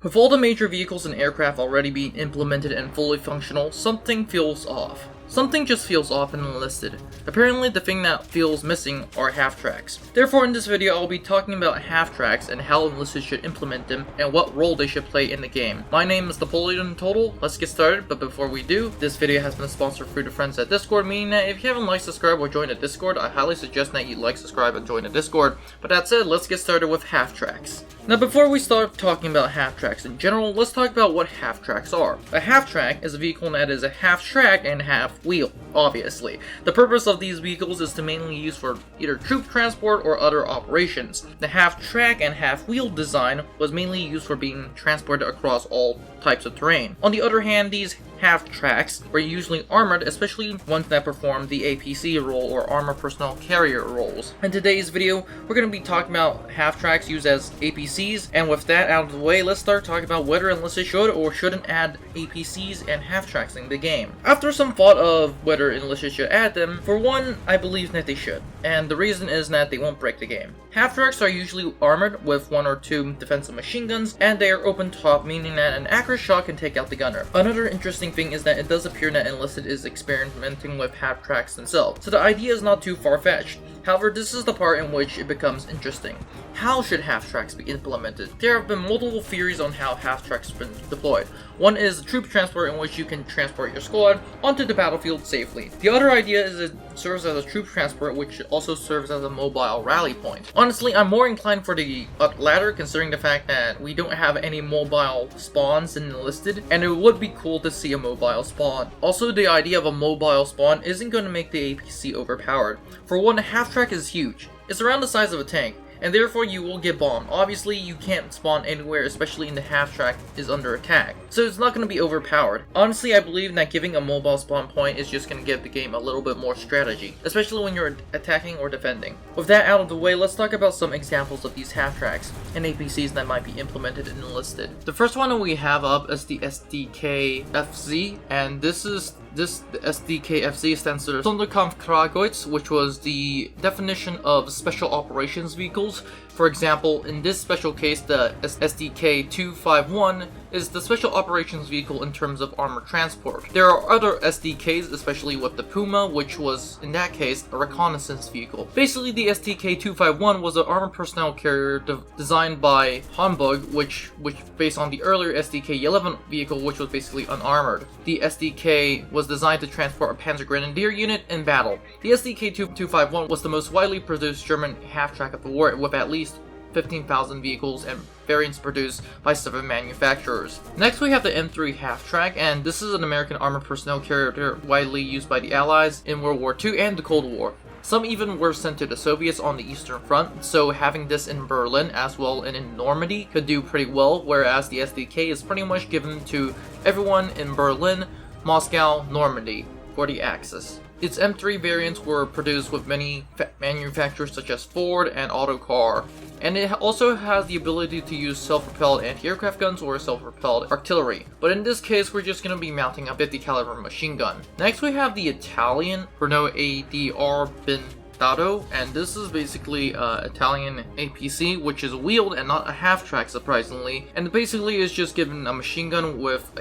With all the major vehicles and aircraft already being implemented and fully functional, something feels off. Something just feels off in Enlisted. Apparently the thing that feels missing are half-tracks. Therefore in this video I'll be talking about half-tracks and how Enlisted should implement them and what role they should play in the game. My name is Napoleon in total, let's get started, but before we do, this video has been sponsored through the friends at Discord, meaning that if you haven't liked, subscribed, or joined the Discord, I highly suggest that you like, subscribe, and join the Discord. But that said, let's get started with half-tracks. Now before we start talking about half-tracks in general, let's talk about what half-tracks are. A half-track is a vehicle that is a half-track and half-wheel, obviously. The purpose of these vehicles is to mainly use for either troop transport or other operations. The half-track and half-wheel design was mainly used for being transported across all types of terrain. On the other hand, these half-tracks were usually armored, especially ones that performed the APC role or Armored Personnel Carrier roles. In today's video, we're going to be talking about half-tracks used as APCs, and with that out of the way, let's start talking about whether Enlisted should or shouldn't add APCs and half-tracks in the game. After some thought of whether Enlisted should add them, for one, I believe that they should, and the reason is that they won't break the game. Half-tracks are usually armored with 1 or 2 defensive machine guns, and they are open top, meaning that an accurate shot can take out the gunner. Another interesting thing is that it does appear that Enlisted is experimenting with half-tracks themselves, so the idea is not too far-fetched. However, this is the part in which it becomes interesting. How should half-tracks be implemented? There have been multiple theories on how half-tracks have been deployed. One is troop transport, in which you can transport your squad onto the battlefield safely. The other idea is it serves as a troop transport, which also serves as a mobile rally point. Honestly, I'm more inclined for the latter, considering the fact that we don't have any mobile spawns in Enlisted, and it would be cool to see a mobile spawn. Also, the idea of a mobile spawn isn't going to make the APC overpowered. For one, a half-track is huge. It's around the size of a tank, and therefore you will get bombed. Obviously, you can't spawn anywhere, especially in the half-track is under attack, so it's not going to be overpowered. Honestly, I believe that giving a mobile spawn point is just going to give the game a little bit more strategy, especially when you're attacking or defending. With that out of the way, let's talk about some examples of these half-tracks and APCs that might be implemented in Enlisted. The first one that we have up is the SDKFZ, and the SDKFZ stands for Sonderkampfkreuzer, which was the definition of special operations vehicles. For example, in this special case, the SDK-251 is the special operations vehicle in terms of armored transport. There are other SDKs, especially with the Puma, which was, in that case, a reconnaissance vehicle. Basically, the SDK-251 was an armored personnel carrier designed by Hamburg, which based on the earlier SDK-11 vehicle, which was basically unarmored. The SDK was designed to transport a Panzer Grenadier unit in battle. The SDK-251 was the most widely produced German half-track of the war, with at least 15,000 vehicles and variants produced by 7 manufacturers. Next we have the M3 half-track, and this is an American armored personnel carrier widely used by the Allies in World War II and the Cold War. Some even were sent to the Soviets on the Eastern Front, so having this in Berlin as well and in Normandy could do pretty well, whereas the SDK is pretty much given to everyone in Berlin, Moscow, Normandy for the Axis. Its M3 variants were produced with many manufacturers such as Ford and Autocar, and it also has the ability to use self-propelled anti-aircraft guns or self-propelled artillery. But in this case, we're just going to be mounting a 50 caliber machine gun. Next we have the Italian Renault ADR Blindato, and this is basically Italian APC, which is wheeled and not a half-track, surprisingly, and basically is just given a machine gun with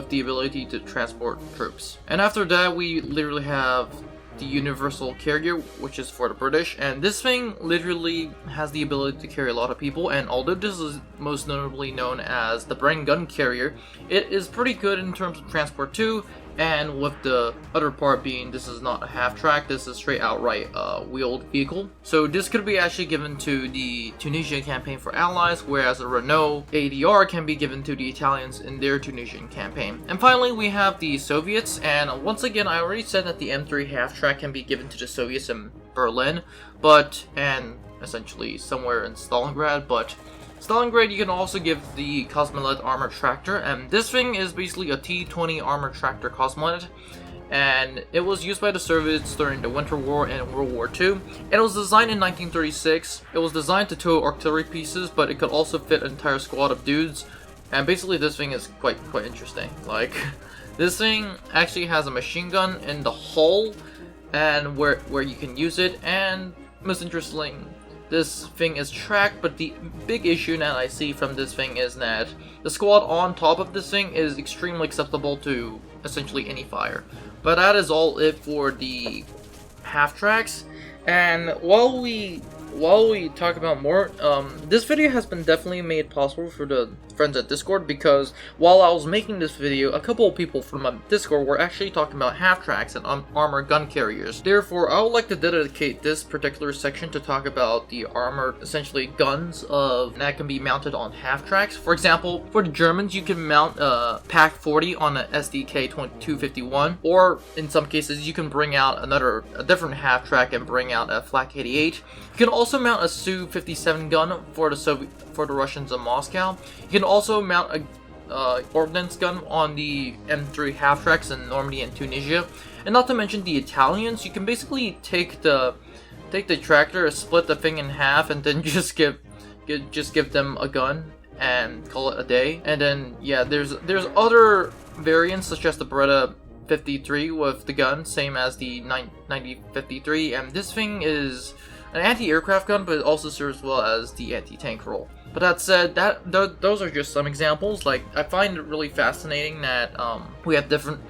the ability to transport troops. And after that, we literally have the Universal Carrier, which is for the British, and this thing literally has the ability to carry a lot of people, and although this is most notably known as the Bren Gun Carrier, it is pretty good in terms of transport too. And with the other part being this is not a half-track, this is straight outright wheeled vehicle. So this could be actually given to the Tunisian campaign for Allies, whereas a Renault ADR can be given to the Italians in their Tunisian campaign. And finally we have the Soviets, and once again I already said that the M3 half-track can be given to the Soviets in Berlin, and essentially somewhere in Stalingrad, but Stalingrad you can also give the Cosmolet armored tractor, and this thing is basically a T-20 armored tractor Cosmolet, and it was used by the Soviets during the Winter War and World War II, and it was designed in 1936. It was designed to tow artillery pieces, but it could also fit an entire squad of dudes, and basically this thing is quite interesting. Like, this thing actually has a machine gun in the hull, and where you can use it, and most interesting this thing is tracked, but the big issue that I see from this thing is that the squad on top of this thing is extremely acceptable to essentially any fire. But that is all it for the half tracks. And while we talk about more, this video has been definitely made possible for the friends at Discord, because while I was making this video, a couple of people from my Discord were actually talking about half tracks and armored gun carriers. Therefore, I would like to dedicate this particular section to talk about the armored, essentially guns that can be mounted on half tracks. For example, for the Germans, you can mount Pack 40 on a SDK 251, or in some cases, you can bring out a different half track and bring out a Flak 88. You can also mount a Su-57 gun for the Russians in Moscow. You can also mount a ordnance gun on the M3 half tracks in Normandy and Tunisia. And not to mention the Italians, you can basically take the tractor, split the thing in half, and then just give them a gun and call it a day. And then yeah, there's other variants such as the Beretta 53 with the gun, same as the 9053, and this thing is an anti-aircraft gun, but it also serves well as the anti-tank role. But that said, those are just some examples. Like, I find it really fascinating that we have different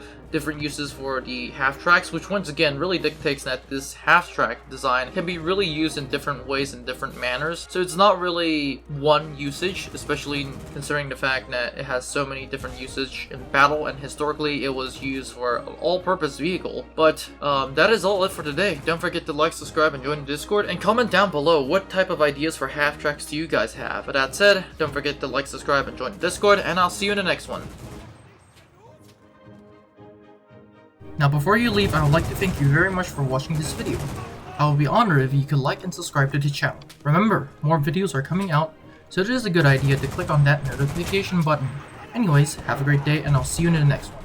uses for the half tracks, which once again really dictates that this half track design can be really used in different ways in different manners. So it's not really one usage, especially considering the fact that it has so many different usage in battle, and historically it was used for an all-purpose vehicle. But that is all it for today. Don't forget to like, subscribe, and join the Discord, and comment down below what type of ideas for half tracks do you guys have. But that said, don't forget to like, subscribe, and join the Discord, and I'll see you in the next one. Now before you leave, I would like to thank you very much for watching this video. I would be honored if you could like and subscribe to the channel. Remember, more videos are coming out, so it is a good idea to click on that notification button. Anyways, have a great day, and I'll see you in the next one.